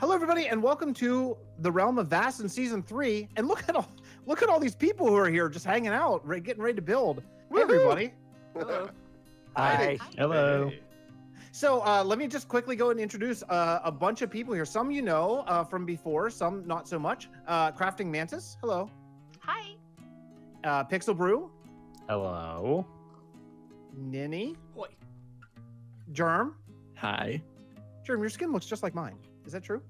Hello, everybody, and welcome to the Realm of Vasten Season 3. And look at all these people who are here, just hanging out, getting ready to build. Hey, everybody. Hello. Hi. Hello. Hey. So let me just quickly go and introduce a bunch of people here. Some you know from before, some not so much. CraftingMantis, hello. Hi. Pixel Brew. Hello. Ninny. Hoi. Germ. Hi. Germ, your skin looks just like mine. Is that true?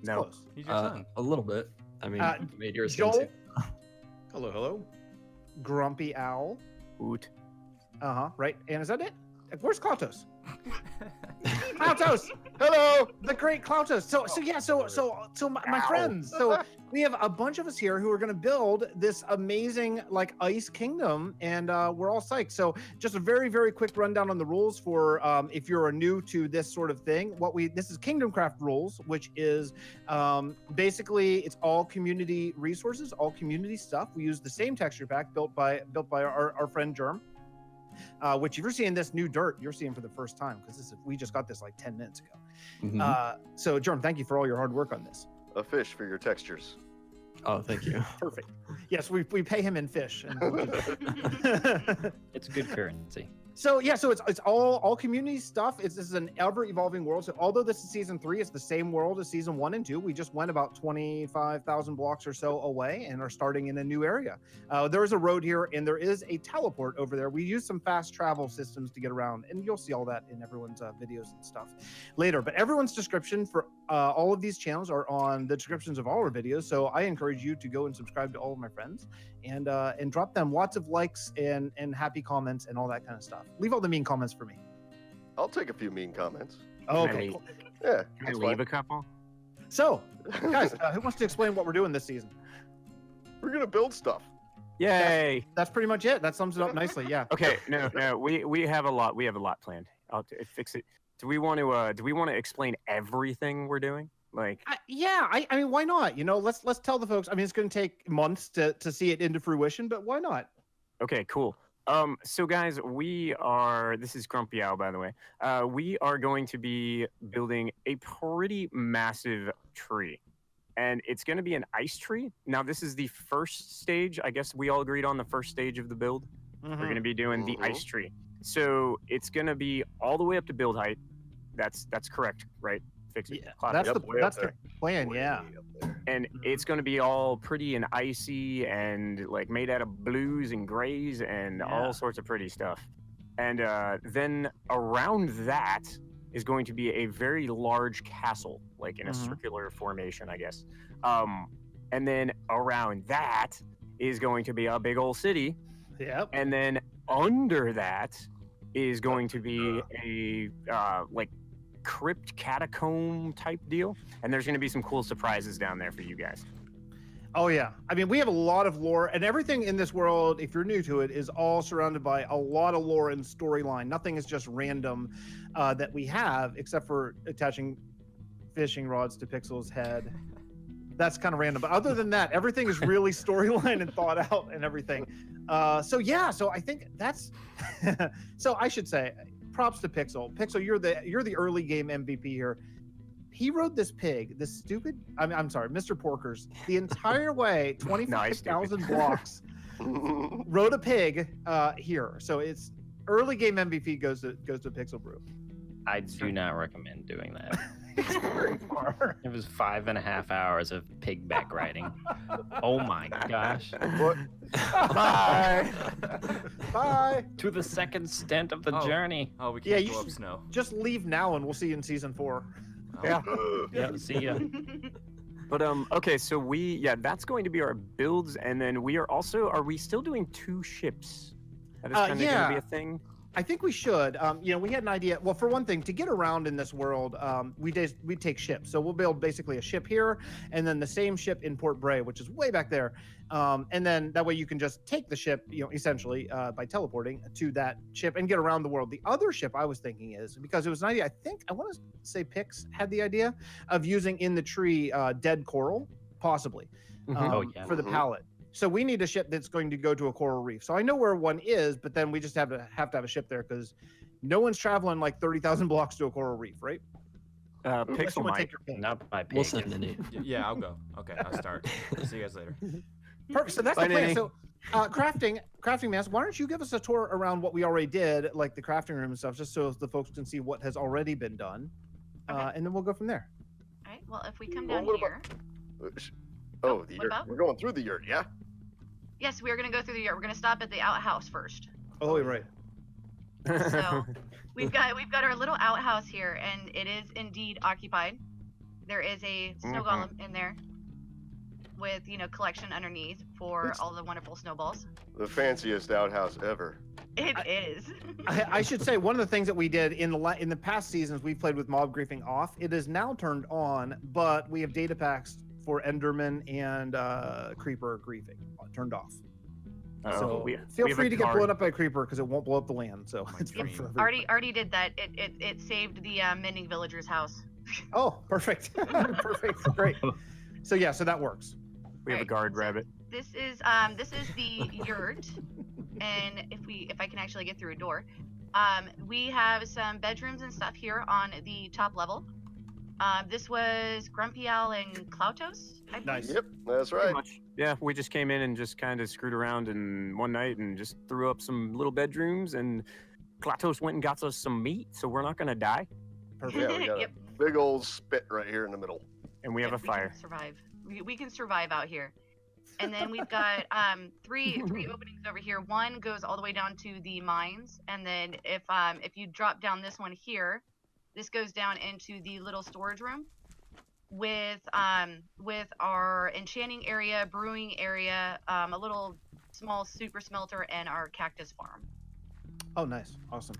It's No. close. He's your son. A little bit. I mean, you made yours Joel. too. Hello, hello. Grumpy Owl. Hoot. Right. And is that it? Where's Klautos? Klautos! Hello! The great Klautos. So my friends. So we have a bunch of us here who are going to build this amazing like ice kingdom, and we're all psyched. So just a very, very quick rundown on the rules for if you're new to this sort of thing. This is Kingdom Craft rules, which is basically it's all community resources, all community stuff. We use the same texture pack built by our friend Germ. Which if you're seeing this new dirt, you're seeing for the first time because we just got this like 10 minutes ago. Mhm. So Germ, thank you for all your hard work on this. A fish for your textures. Oh, thank you. Perfect. Yes, we pay him in fish. It's good currency. So yeah, so it's all community stuff. This is an ever evolving world. So although this is season 3, it's the same world as season 1 and 2. We just went about 25,000 blocks or so away and are starting in a new area. There is a road here and there is a teleport over there. We use some fast travel systems to get around, and you'll see all that in everyone's videos and stuff later. But everyone's description for all of these channels are on the descriptions of all our videos. So I encourage you to go and subscribe to all of my friends and drop them lots of likes and happy comments and all that kind of stuff. Leave all the mean comments for me. I'll take a few mean comments. Oh, Can I- okay. Cool. Yeah. Can I that's leave fine. a couple? So, guys, who wants to explain what we're doing this season? We're gonna build stuff. Yay! That's pretty much it. That sums it up nicely. Yeah. Okay, no, we have a lot. We have a lot planned. I'll fix it. Do we want to explain everything we're doing? Like, I mean, why not? You know, let's tell the folks. I mean, it's going to take months to see it into fruition, but why not? okay, cool. So guys, this is Grumpy Owl, by the way. We are going to be building a pretty massive tree. And it's going to be an ice tree. Now, this is the first stage. I guess we all agreed on the first stage of the build. We're going to be doing the ice tree. So it's going to be all the way up to build height. That's correct, right? Fix it. Yeah, Klautos. that's the plan. Yeah. And it's going to be all pretty and icy and like made out of blues and grays and all sorts of pretty stuff. And then around that is going to be a very large castle, like in a circular formation, I guess. And then around that is going to be a big old city. Yep. And then under that is going to be a like crypt catacomb type deal. And there's going to be some cool surprises down there for you guys. Oh yeah. I mean, we have a lot of lore, and everything in this world, if you're new to it, is all surrounded by a lot of lore and storyline. Nothing is just random that we have, except for attaching fishing rods to Pixel's head. That's kind of random. But other than that, everything is really storyline and thought out and everything. So I think that's so I should say props to Pixel. Pixel, you're the early game MVP here. He rode this pig, this stupid, I'm sorry, Mr. Porkers, the entire way, 25,000 blocks, rode a pig here. So it's early game MVP goes to Pixel Brew. I do not recommend doing that. It's very far. It was 5.5 hours of pigback riding. Oh my gosh. Bye. Bye. To the second stint of the journey. Oh, we Yeah, can't you go up should- snow. Just leave now and we'll see you in season 4. Yeah. Yeah, see ya. But okay, so that's going to be our builds, and then are we still doing 2 ships? That is kind of yeah. going to be a thing. I think we should. We had an idea. Well, for one thing, to get around in this world, we take ships. So we'll build basically a ship here, and then the same ship in Port Bray, which is way back there. And then that way you can just take the ship, essentially by teleporting to that ship and get around the world. The other ship I was thinking is, because it was an idea, I want to say Pix had the idea of using in the tree dead coral, possibly, for the palette. So we need a ship that's going to go to a coral reef. So I know where one is, but then we just have to have a ship there because no one's traveling like 30,000 blocks to a coral reef, right? Unless you Pixel wanna might. take your pick. Not my pick. We'll send Ninny. Yeah, I'll go. Okay, I'll start. See you guys later. Perfect. So that's Bye, the plan. Ninny. So, CraftingMantis, why don't you give us a tour around what we already did, like the crafting room and stuff, just so the folks can see what has already been done, Okay. and then we'll go from there. All right. Well, if we come Well, down what here, Oh, the what yurt. about? We're going through the yurt, yeah? yes, we are going to go through the yard. We're going to stop at the outhouse first. Oh, you're right. So we've got our little outhouse here, and it is indeed occupied. There is a snow golem in there with collection underneath for all the wonderful snowballs. The fanciest outhouse ever. It is. I should say one of the things that we did in the past seasons we played with mob griefing off. It is now turned on, but we have data packs for Enderman and Creeper griefing turned off. So feel free to get blown up by a creeper because it won't blow up the land. So it's fun for everybody. Already did that. It saved the mending villager's house. Oh, perfect. Perfect. Great. So yeah, so that works. We have a guard rabbit. This is the yurt, and if I can actually get through a door, we have some bedrooms and stuff here on the top level. This was Grumpy Owl and Klautos, I think. Nice. Yep, that's Pretty right. much. Yeah, we just came in and just kind of screwed around in one night and just threw up some little bedrooms, and Klautos went and got us some meat, so we're not gonna die. Perfect. Yeah, we got Yep. a big old spit right here in the middle. And we have a fire. We can survive. We can survive out here. And then we've got three openings over here. One goes all the way down to the mines, and then if you drop down this one here, this goes down into the little storage room with our enchanting area, brewing area, a little small super smelter, and our cactus farm. Oh, nice. Awesome.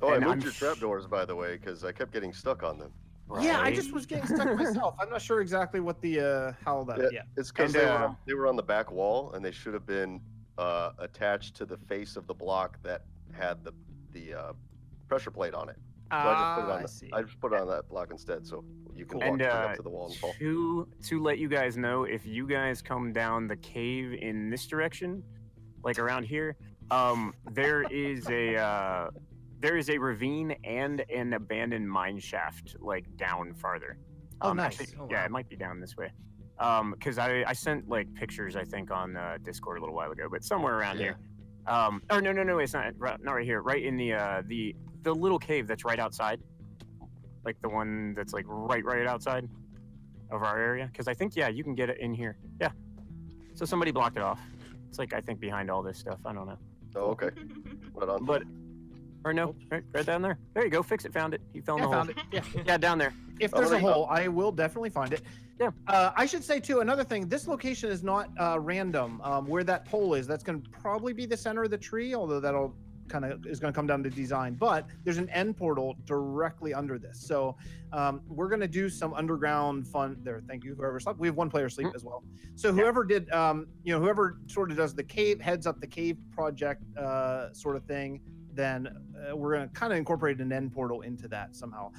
Oh, And I moved I'm your trapdoors, by the way, because I kept getting stuck on them. Yeah, I Right? just was getting stuck myself. I'm not sure exactly what the how that. Yeah. It's because And, they were on the back wall, and they should have been attached to the face of the block that had the pressure plate on it. So I just put it on that block instead, so you can walk And straight up to the wall and fall. to let you guys know, if you guys come down the cave in this direction, like around here, there is a ravine and an abandoned mine shaft, like down farther. Oh, nice. Actually, Oh, yeah, wow. it might be down this way. Because I sent like pictures, I think, on Discord a little while ago, but somewhere around Yeah. here. Oh no, it's not right here. Right in the little cave that's right outside, like the one that's like right outside of our area. Because I think you can get it in here. Yeah. So somebody blocked it off. It's like I think behind all this stuff. I don't know. Oh, okay. Right on. But or no, right down there. There you go. Fixxit found it. He found Yeah, the hole. found it. Yeah. Yeah, down there. If there's a Alright. hole, I will definitely find it. Yeah. I should say too, another thing, this location is not random. Where that pole is, that's going to probably be the center of the tree, although that'll kind of is going to come down to design. But there's an end portal directly under this. So we're going to do some underground fun there. Thank you, whoever slept. We have one player sleep as well. So whoever did, whoever sort of does the cave, heads up the cave project sort of thing, then we're going to kind of incorporate an end portal into that somehow.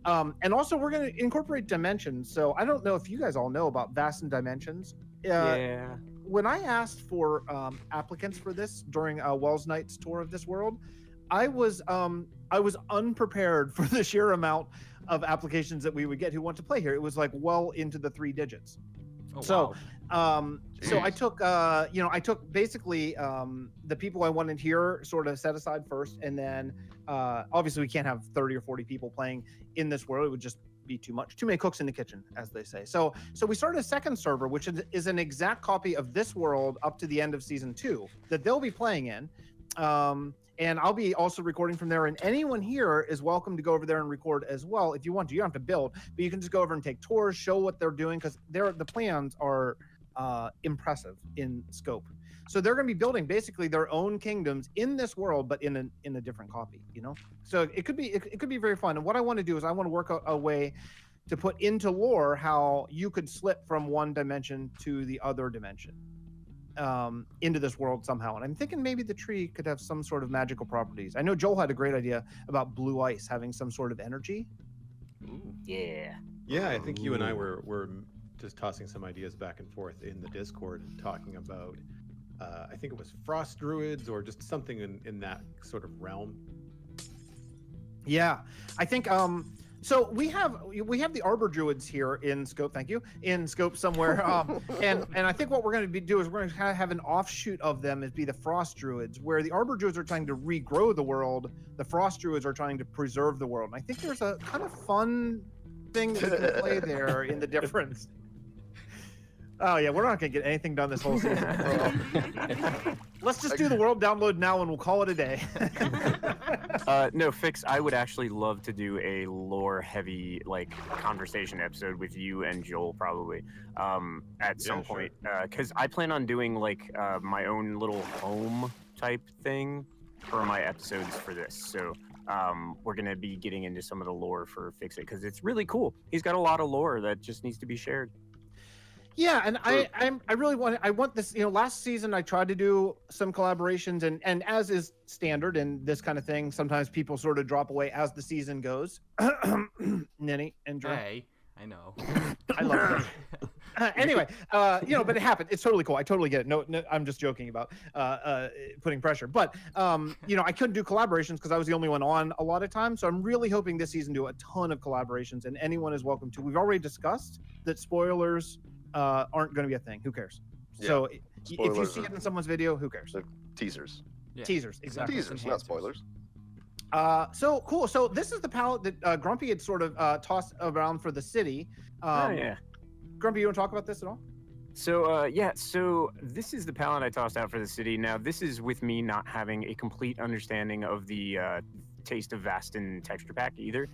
And also we're going to incorporate dimensions. So I don't know if you guys all know about Vasten dimensions. Yeah. When I asked for applicants for this during Wells Knight's tour of this world, I was unprepared for the sheer amount of applications that we would get who want to play here. It was like well into the 3 digits. Oh, So, wow. so I took, I took basically the people I wanted here sort of set aside first, and then obviously we can't have 30 or 40 people playing in this world. It would just be too much, too many cooks in the kitchen, as they say. So we started a second server, which is an exact copy of this world up to the end of season 2 that they'll be playing in. And I'll be also recording from there. And anyone here is welcome to go over there and record as well if you want to. You don't have to build, but you can just go over and take tours, show what they're doing, because the plans are impressive in scope. So they're going to be building basically their own kingdoms in this world, but in a different copy. So it could be very fun. And what I want to do is I want to work a way to put into lore how you could slip from one dimension to the other dimension. Into this world somehow. And I'm thinking maybe the tree could have some sort of magical properties. I know Joel had a great idea about blue ice having some sort of energy. Yeah. Yeah, I think you and I were just tossing some ideas back and forth in the Discord, talking about, I think it was frost druids or just something in that sort of realm. Yeah, I think So we have the Arbor Druids here in scope. Thank you, in scope somewhere. And I think what we're going to do is we're going to kind of have an offshoot of them as be the Frost Druids, where the Arbor Druids are trying to regrow the world. The Frost Druids are trying to preserve the world. And I think there's a kind of fun thing that we can play there in the difference. Oh yeah, we're not gonna get anything done this whole season. Let's just do the world download now, and we'll call it a day. No, Fix. I would actually love to do a lore-heavy like conversation episode with you and Joel probably at some point, because I plan on doing like my own little home type thing for my episodes for this. So we're gonna be getting into some of the lore for Fixxit because it's really cool. He's got a lot of lore that just needs to be shared. Yeah, and I really want this. You know, last season I tried to do some collaborations, and as is standard in this kind of thing, sometimes people sort of drop away as the season goes. Ninny and Drew. Hey, I know. I love it. Anyway, you know, but it happened. It's totally cool. I totally get it. No, I'm just joking about putting pressure. But you know, I couldn't do collaborations because I was the only one on a lot of times. So I'm really hoping this season do a ton of collaborations, and anyone is welcome to. We've already discussed that spoilers aren't going to be a thing. Who cares? Yeah. So if you see it in someone's video, who cares? Teasers. Yeah. Teasers, exactly. Teasers, not spoilers. So cool. So this is the palette that Grumpy had sort of tossed around for the city. Yeah. Grumpy, you want to talk about this at all? So yeah, so this is the palette I tossed out for the city. Now this is with me not having a complete understanding of the Taste of Vasten texture pack either.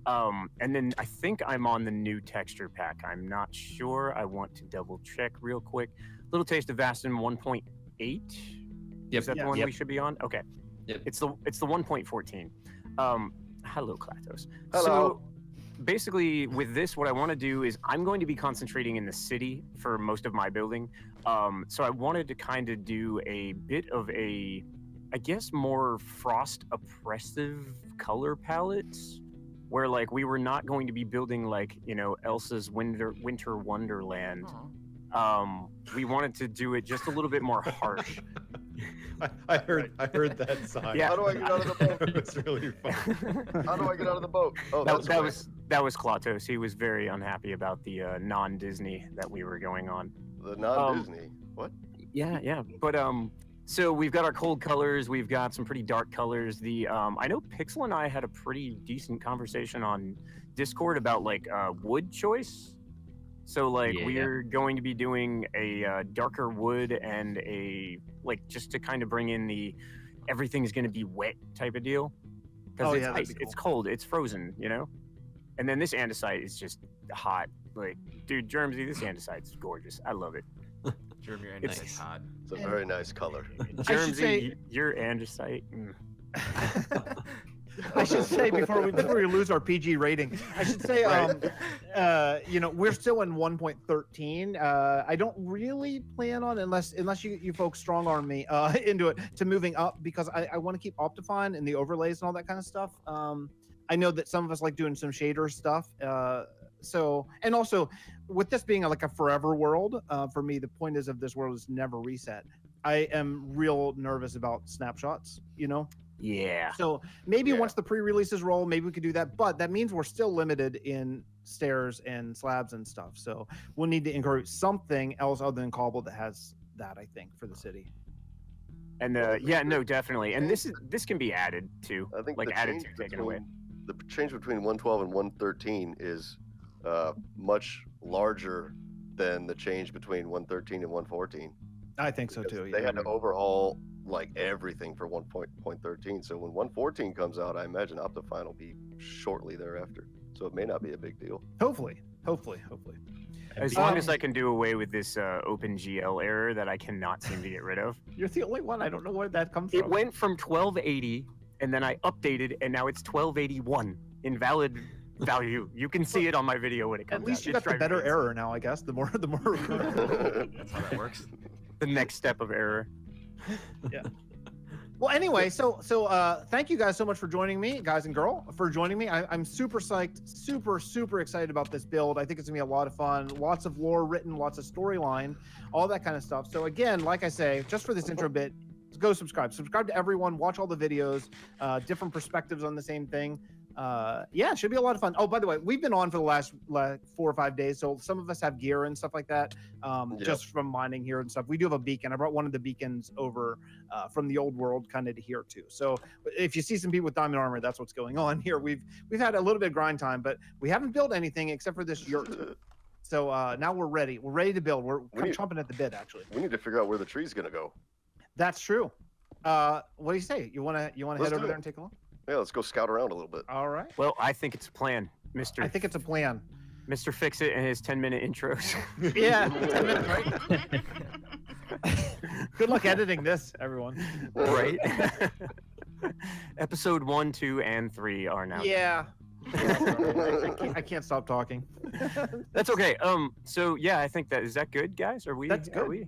And then I think I'm on the new texture pack. I'm not sure. I want to double check real quick. Little Taste of Vasten 1.8. Yep. Is that the one we should be on? Okay. Yep. It's the 1.14. Hello, Klautos. Hello. So basically with this, what I want to do is I'm going to be concentrating in the city for most of my building. So I wanted to kind of do a bit of a, I guess, more frost oppressive color palettes, where like we were not going to be building like, you know, Elsa's winter wonderland. We wanted to do it just a little bit more harsh. I heard that sign. Yeah. How do I get out of the boat? It's really fun. How do I get out of the boat? Oh, that was Klautos. He was very unhappy about the non-Disney that we were going on. the non-Disney. What? Yeah. But so we've got our cold colors. We've got some pretty dark colors. The I know Pixel and I had a pretty decent conversation on Discord about like wood choice. So like we're going to be doing a darker wood and a like just to kind of bring in the everything's going to be wet type of deal. Because it's ice, it's cold, it's frozen, you know. And then this andesite is just hot. Like, dude, Jermsy, this andesite's gorgeous. I love it. Jermsy, you're nice, hot. It's a very nice color. Jermsy, your andesite. I should say before we lose our PG rating, I should say, you know, we're still in 1.13. I don't really plan on, unless you folks strong arm me into it, to moving up, because I want to keep Optifine and the overlays and all that kind of stuff. I know that some of us like doing some shader stuff. So, and also with this being like a forever world, for me, the point is of this world is never reset. I am real nervous about snapshots, you know? Yeah. So maybe once the pre-releases roll, maybe we could do that. But that means we're still limited in stairs and slabs and stuff. So we'll need to encourage something else other than Cobble that has that, I think, for the city. And yeah, no, definitely. And this can be added to. I think like added to, taken away. The change between 112 and 113 is much larger than the change between 113 and 114. I think so too. They had to overhaul like everything for 1.13. So when 114 comes out, I imagine Optifine will be shortly thereafter. So it may not be a big deal. Hopefully. As long as I can do away with this OpenGL error that I cannot seem to get rid of. You're the only one. I don't know where that comes from. It went from 1280 and then I updated and now it's 1281. Invalid value. You can see it on my video when it comes out. At least you got the better error now, I guess. The more. That's how that works. The next step of error. Yeah. Well, anyway, so thank you guys so much for joining me, guys and girl, for joining me. I'm super psyched, super excited about this build. I think it's gonna be a lot of fun. Lots of lore written, lots of storyline, all that kind of stuff. So again, like I say, just for this intro bit, go subscribe to everyone, watch all the videos, different perspectives on the same thing. Yeah, it should be a lot of fun. Oh, by the way, we've been on for the last 4 or 5 days, so some of us have gear and stuff like that, just from mining here and stuff. We do have a beacon. I brought one of the beacons over from the old world kind of to here too. So if you see some people with diamond armor, that's what's going on here. We've had a little bit of grind time, but we haven't built anything except for this yurt. So now we're ready. We're ready to build. We're chomping at the bit, actually. We need to figure out where the tree's gonna go. That's true. What do you say? You wanna head over there and take a look? Yeah, let's go scout around a little bit. All right. Well, I think it's a plan, Mr. I think it's a plan. Mr. Fixxit and his 10-minute intros. Yeah, 10 minutes, right? Good luck editing this, everyone. Right? Episode 1, 2, and 3 are now. Yeah. I can't stop talking. That's okay. So yeah, I think is that good, guys? That's good. Are we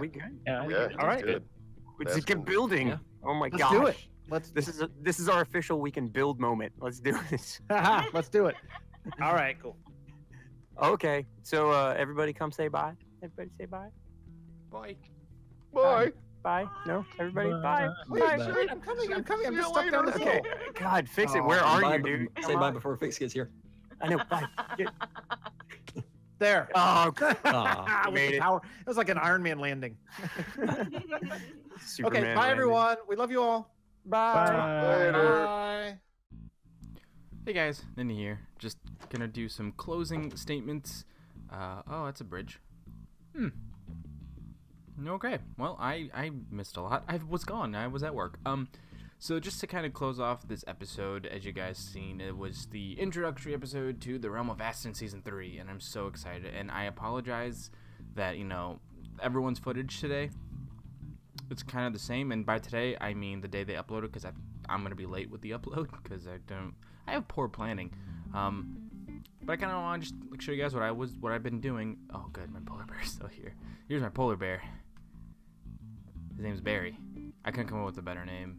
good? Yeah. All right. Good. It's a That's good cool. building. Yeah. Oh my Let's gosh. do it. This is our official we can build moment. Let's do this. Let's do it. All right, cool. Okay. So everybody come say bye. Everybody say bye. Bye. Bye. Bye. No? Everybody bye. Wait, Bye. I'm coming. I'm See just you stuck down this Okay. hole. God, fix it. Oh, Where Say are bye you, be- dude? Say Come bye on. before Fix gets here. I know. Bye. There. Oh, Aw. With made the it. power. It was like an Iron Man landing. Superman Okay, bye landing. everyone. We love you all. Later. Bye. Hey guys, Ninny here. Just gonna do some closing statements. Oh, that's a bridge. Okay. Well, I missed a lot. I was gone. I was at work. So just to kind of close off this episode, as you guys seen, it was the introductory episode to the Realm of Vasten Season 3, and I'm so excited. And I apologize that, everyone's footage today, it's kind of the same. And by today, I mean the day they upload it, because I'm going to be late with the upload, because I have poor planning. But I kind of want to just show you guys what I've been doing. Oh, good, my polar bear is still here. Here's my polar bear. His name's Barry. I couldn't come up with a better name.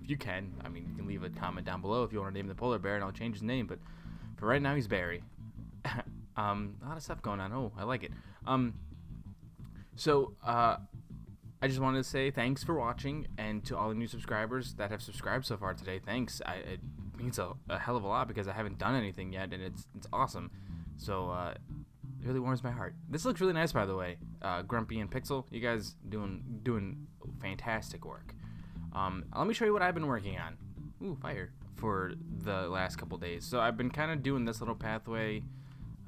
If you can, you can leave a comment down below if you want to name the polar bear, and I'll change his name. But for right now, he's Barry. A lot of stuff going on. Oh, I like it. So I just wanted to say thanks for watching, and to all the new subscribers that have subscribed so far today, thanks. It means a hell of a lot, because I haven't done anything yet, and it's awesome. So it really warms my heart. This looks really nice, by the way. Grumpy and Pixel, you guys doing fantastic work. Let me show you what I've been working on. Ooh, fire. For the last couple days. So I've been kind of doing this little pathway.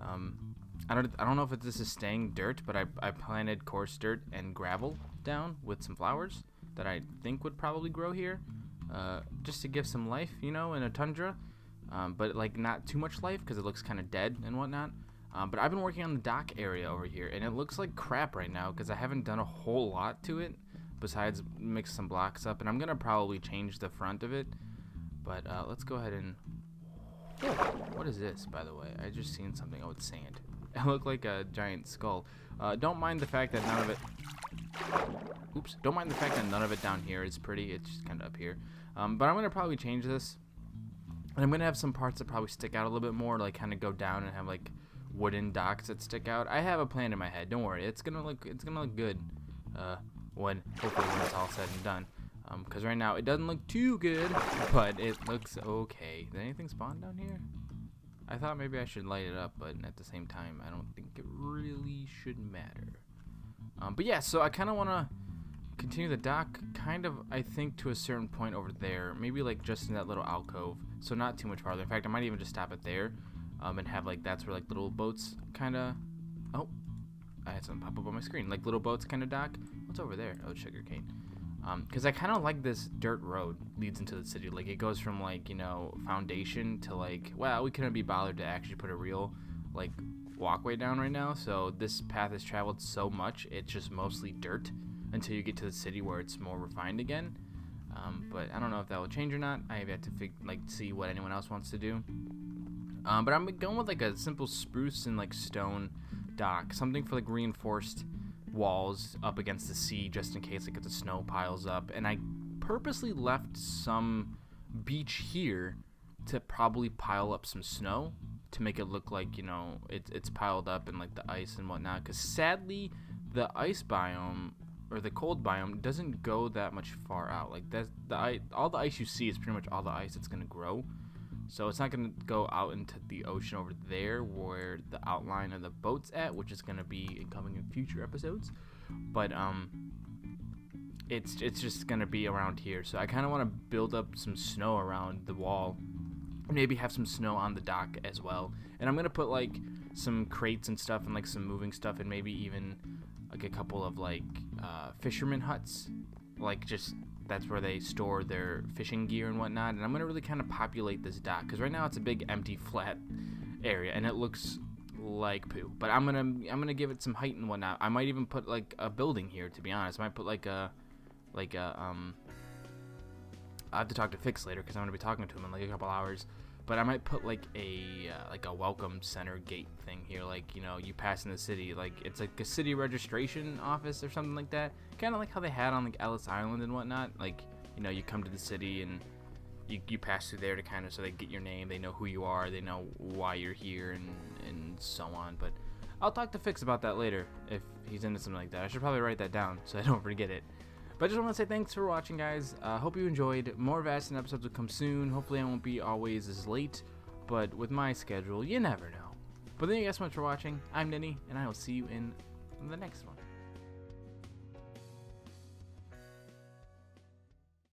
I don't know if this is staying dirt, but I planted coarse dirt and gravel down with some flowers that I think would probably grow here, just to give some life, in a tundra, but like not too much life, because it looks kind of dead and whatnot. But I've been working on the dock area over here, and it looks like crap right now, because I haven't done a whole lot to it besides mix some blocks up, and I'm gonna probably change the front of it. But let's go ahead and what is this, by the way? I just seen something. Oh, it's sand. It looked like a giant skull. Don't mind the fact that none of it don't mind the fact that none of it down here is pretty. It's just kind of up here. But I'm gonna probably change this, and I'm gonna have some parts that probably stick out a little bit more, like kind of go down and have like wooden docks that stick out. I have a plan in my head. Don't worry. It's gonna look good hopefully when it's all said and done. Because right now it doesn't look too good, but it looks okay. Did anything spawn down here? I thought maybe I should light it up, but at the same time, I don't think it really should matter. But yeah, so I kind of want to continue the dock, kind of, I think, to a certain point over there. Maybe like just in that little alcove, so not too much farther. In fact, I might even just stop it there, and have like, that's where like little boats kind of, oh, I had something pop up on my screen, like little boats kind of dock. What's over there? Oh, sugarcane. Because I kind of like this dirt road leads into the city. Like, it goes from like, foundation to like, wow, we couldn't be bothered to actually put a real like walkway down right now. So this path has traveled so much, it's just mostly dirt until you get to the city where it's more refined again. But I don't know if that will change or not. I have yet to see what anyone else wants to do. But I'm going with like a simple spruce and like stone dock, something for like reinforced walls up against the sea, just in case like if the snow piles up. And I purposely left some beach here to probably pile up some snow to make it look like, it's piled up in like the ice and whatnot, because sadly the ice biome or the cold biome doesn't go that much far out. Like, that's all the ice you see is pretty much all the ice that's gonna grow. So it's not going to go out into the ocean over there where the outline of the boat's at, which is going to be coming in future episodes. But it's just going to be around here. So I kind of want to build up some snow around the wall. Maybe have some snow on the dock as well. And I'm going to put like some crates and stuff and like some moving stuff and maybe even like a couple of like fisherman huts. Like just that's where they store their fishing gear and whatnot. And I'm going to really kind of populate this dock because right now it's a big empty flat area and it looks like poo. But I'm gonna give it some height and whatnot. I might even put like a building here, to be honest. I might put I have to talk to Fix later because I'm gonna be talking to him in like a couple hours. But I might put like a welcome center gate thing here, like, you know, you pass in the city, like it's like a city registration office or something like that, kind of like how they had on like Ellis Island and whatnot. Like, you know, you come to the city and you pass through there to kind of, so they get your name, they know who you are, they know why you're here and so on. But I'll talk to Fix about that later if he's into something like that. I should probably write that down so I don't forget it. But I just want to say thanks for watching, guys. Hope you enjoyed. More Vasten episodes will come soon. Hopefully I won't be always as late, but with my schedule, you never know. But thank you guys so much for watching. I'm Ninny, and I will see you in the next one.